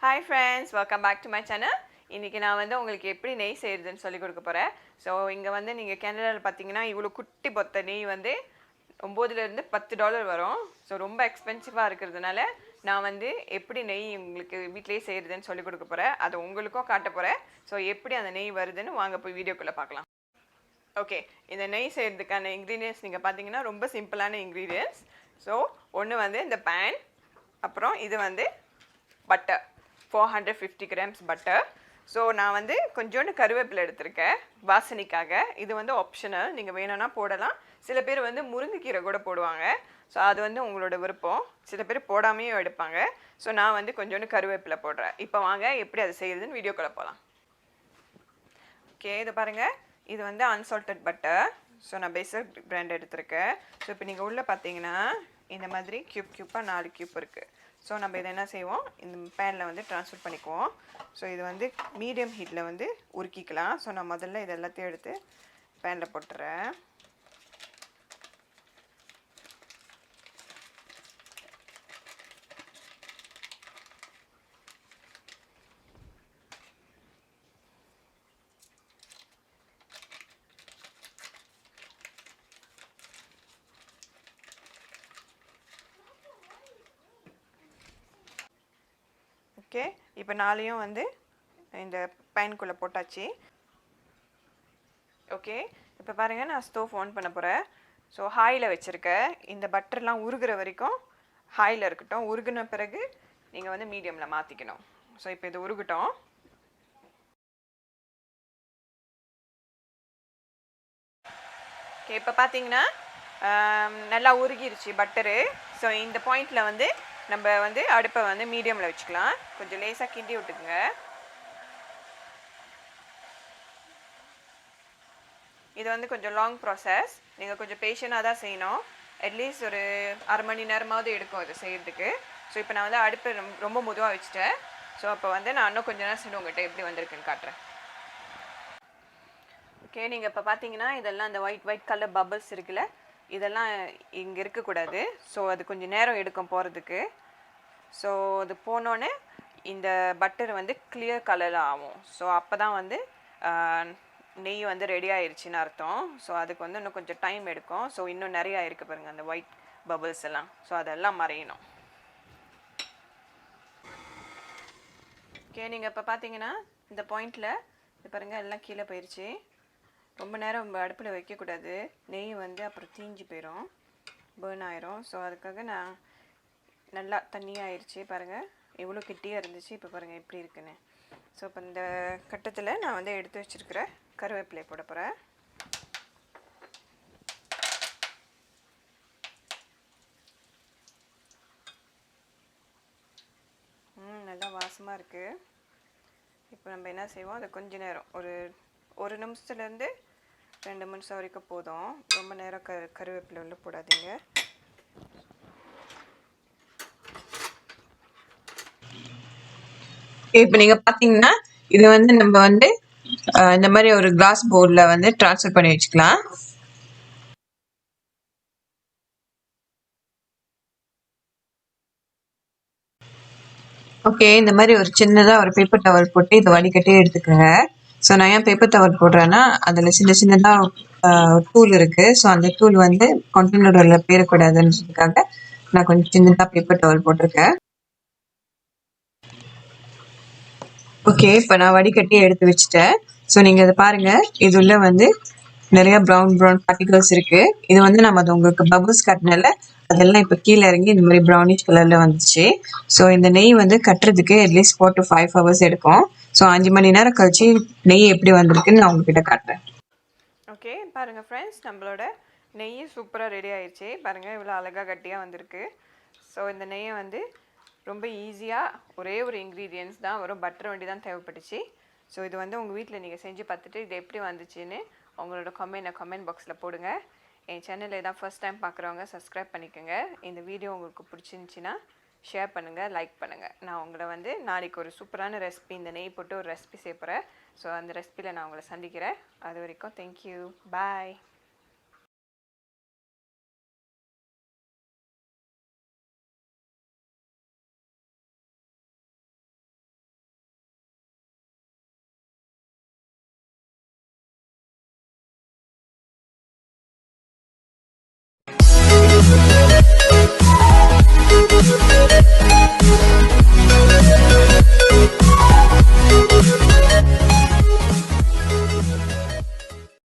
Hi friends, welcome back to my channel. இன்னைக்கு நான் வந்து உங்களுக்கு எப்படி நெய் செய்யறதுன்னு சொல்லி கொடுக்க போறேன். ஸோ இங்க வந்து நீங்க கனடால பாத்தீங்கன்னா இவ்வளவு குட்டி பொத்த நெய் வந்து 9 ல இருந்து $10 வரும். ஸோ ரொம்ப எக்ஸ்பென்சிவா இருக்கிறதுனால நான் வந்து எப்படி நெய் உங்களுக்கு வீட்லயே செய்யறதுன்னு சொல்லி கொடுக்க போறேன். அதை உங்களுக்கும் காட்ட போறேன். ஸோ எப்படி அந்த நெய் வருதுன்னு வாங்க போய் வீடியோக்குள்ள பார்க்கலாம். ஓகே, இந்த நெய் செய்யறதுக்கான இன்க்ரீடியன்ஸ் நீங்க பாத்தீங்கன்னா ரொம்ப சிம்பிளான இன்க்ரீடியன்ஸ். ஸோ ஒன்று வந்து இந்த பேன், அப்புறம் இது வந்து பட்டர் 450 grams பட்டர். ஸோ நான் வந்து கொஞ்சோண்டு கருவேப்பிலை எடுத்திருக்கேன் வாசனைக்காக. இது வந்து ஆப்ஷனல், நீங்கள் வேணும்னா போடலாம். சில பேர் வந்து முருங்கைக்கீரை கூட போடுவாங்க. ஸோ அது வந்து உங்களோட விருப்பம். சில பேர் போடாமையும் எடுப்பாங்க. ஸோ நான் வந்து கொஞ்சோண்டு கருவேப்பிலை போடுறேன். இப்போ வாங்க எப்படி அதை செய்யுதுன்னு வீடியோக்குள்ள போகலாம். ஓகே, இதை பாருங்கள். இது வந்து அன்சால்டட் பட்டர். ஸோ நான் பேசிக் பிராண்ட் எடுத்திருக்கேன். ஸோ இப்போ நீங்கள் உள்ளே பார்த்தீங்கன்னா இந்த மாதிரி க்யூப்பாக 4 க்யூப் இருக்குது. ஸோ நம்ம இதை என்ன செய்வோம், இந்த பேனில் வந்து ட்ரான்ஸ்ஃபர் பண்ணிக்குவோம். ஸோ இது வந்து மீடியம் ஹீட்டில் வந்து உருக்கிக்கலாம். ஸோ நான் முதல்ல இது எல்லாத்தையும் எடுத்து பேனில் போட்டுறேன். ஓகே, இப்போ 4யும் வந்து இந்த பேனுக்குள்ளே போட்டாச்சு. ஓகே, இப்போ பாருங்கள், நான் ஸ்டோவ் ஆன் பண்ண போகிறேன். ஸோ ஹாயில் வச்சுருக்கேன். இந்த பட்டர்லாம் உருகிற வரைக்கும் ஹாயில் இருக்கட்டும். உருகின பிறகு நீங்கள் வந்து மீடியமில் மாற்றிக்கணும். ஸோ இப்போ இது உருகட்டும். ஓகே, இப்போ பார்த்தீங்கன்னா நல்லா உருகிருச்சு பட்டரு. ஸோ இந்த பாயிண்டில் வந்து நம்ம வந்து அடுப்பை வந்து மீடியமில் வச்சுக்கலாம். கொஞ்சம் லேசாக கிண்டி விட்டுக்குங்க. இது வந்து கொஞ்சம் லாங் ப்ராசஸ். நீங்கள் கொஞ்சம் பேஷனாக தான் செய்யணும். அட்லீஸ்ட் ஒரு அரை மணி நேரமாவது எடுக்கும் இது செய்கிறதுக்கு. ஸோ இப்போ நான் வந்து அடுப்பு ரொம்ப மெதுவாக வச்சுட்டேன். ஸோ அப்போ வந்து நான் இன்னும் கொஞ்சம் நேரம் செய்யணும், உங்கள்கிட்ட எப்படி வந்திருக்குன்னு காட்டுறேன். ஓகே, நீங்கள் இப்போ பார்த்தீங்கன்னா இதெல்லாம் அந்த ஒயிட் கலர் பபிள்ஸ் இருக்குல்ல, இதெல்லாம் இங்கே இருக்கக்கூடாது. ஸோ அது கொஞ்சம் நேரம் எடுக்கும் போகிறதுக்கு. ஸோ அது போனோடனே இந்த பட்டர் வந்து கிளியர் கலரில் ஆகும். ஸோ அப்போ தான் வந்து நெய் வந்து ரெடி ஆயிடுச்சுன்னு அர்த்தம். ஸோ அதுக்கு வந்து இன்னும் கொஞ்சம் டைம் எடுக்கும். ஸோ இன்னும் நிறையா இருக்குது பாருங்கள் அந்த ஒயிட் பபிள்ஸ் எல்லாம். ஸோ அதெல்லாம் மறையணும். ஓகே, நீங்கள் இப்போ பார்த்தீங்கன்னா இந்த பாயிண்டில் இது பாருங்கள் எல்லாம் கீழே போயிடுச்சு. ரொம்ப நேரம் அடுப்பில் வைக்கக்கூடாது. நெய் வந்து அப்புறம் தீஞ்சு போயிடும், பேர்ன் ஆயிரும். ஸோ அதுக்காக நான் நல்லா தண்ணியாகிடுச்சு பாருங்கள், எவ்வளோ கெட்டியாக இருந்துச்சு. இப்போ பாருங்கள் எப்படி இருக்குன்னு. ஸோ இப்போ இந்த கட்டத்தில் நான் வந்து எடுத்து வச்சுருக்கிற கருவேப்பிலை போட போகிறேன். நல்லா வாசமாக இருக்குது. இப்போ நம்ம என்ன செய்வோம், அதை கொஞ்ச நேரம் ஒரு நிமிஷத்துலேருந்து 2 நிமிஷம் வரைக்கும் போதும். ரொம்ப நேரம் கருவேப்பிலை உள்ள போடாதீங்க. இப்போ நீங்கள் பார்த்தீங்கன்னா இது வந்து நம்ம வந்து இந்த மாதிரி ஒரு கிளாஸ் பவுலில் வந்து ட்ரான்ஸ்ஃபர் பண்ணி வச்சுக்கலாம். ஓகே, இந்த மாதிரி ஒரு சின்னதாக ஒரு பேப்பர் டவல் போட்டு இதை வடிகட்டி எடுத்துக்கோங்க. ஸோ நான் ஏன் பேப்பர் டவல் போடுறேன்னா அதில் சின்னதாக தூள் இருக்குது. ஸோ அந்த தூள் வந்து கண்டெய்னரில் பேரக்கூடாதுன்றதுக்காக நான் கொஞ்சம் சின்னதாக பேப்பர் டவல் போட்டிருக்கேன். ஓகே, இப்போ நான் வடிகட்டி எடுத்து வச்சுட்டேன். ஸோ நீங்கள் இதை பாருங்கள், இது உள்ள வந்து நிறைய ப்ரௌன் பார்ட்டிகல்ஸ் இருக்குது. இது வந்து நம்ம அது உங்களுக்கு பபிள்ஸ் கட்டினால அதெல்லாம் இப்போ கீழே இறங்கி இந்த மாதிரி ப்ரௌனிஷ் கலரில் வந்துச்சு. ஸோ இந்த நெய் வந்து கட்டுறதுக்கு அட்லீஸ்ட் 4 to 5 hours எடுக்கும். ஸோ 5 மணி நேரம் கழிச்சு நெய் எப்படி வந்திருக்குன்னு நான் உங்ககிட்ட காட்டுறேன். ஓகே, பாருங்கள் ஃப்ரெண்ட்ஸ், நம்மளோட நெய் சூப்பராக ரெடி ஆயிடுச்சு. பாருங்கள் இவ்வளோ அழகாக கட்டியாக வந்திருக்கு. ஸோ இந்த நெய்யை வந்து ரொம்ப ஈஸியாக ஒரே ஒரு இன்க்ரீடியன்ஸ் தான் வரும், பட்டர் வண்டி தான் தேவைப்பட்டுச்சு. ஸோ இது வந்து உங்கள் வீட்டில் நீங்கள் செஞ்சு பார்த்துட்டு இது எப்படி வந்துச்சுன்னு உங்களோட கமெண்ட் பாக்ஸில் போடுங்க. என் சேனலில் ஏதாவது ஃபர்ஸ்ட் டைம் பார்க்குறவங்க சப்ஸ்கிரைப் பண்ணிக்கோங்க. இந்த வீடியோ உங்களுக்கு பிடிச்சிருந்துச்சின்னா ஷேர் பண்ணுங்கள், லைக் பண்ணுங்கள். நான் உங்களை வந்து நாளைக்கு ஒரு சூப்பரான ரெசிபி, இந்த நெய் போட்டு ஒரு ரெசிபி செய்ய போகிறேன். ஸோ அந்த ரெசிபியில் நான் உங்களை சந்திக்கிறேன். அது வரைக்கும் தேங்க்யூ, பாய்.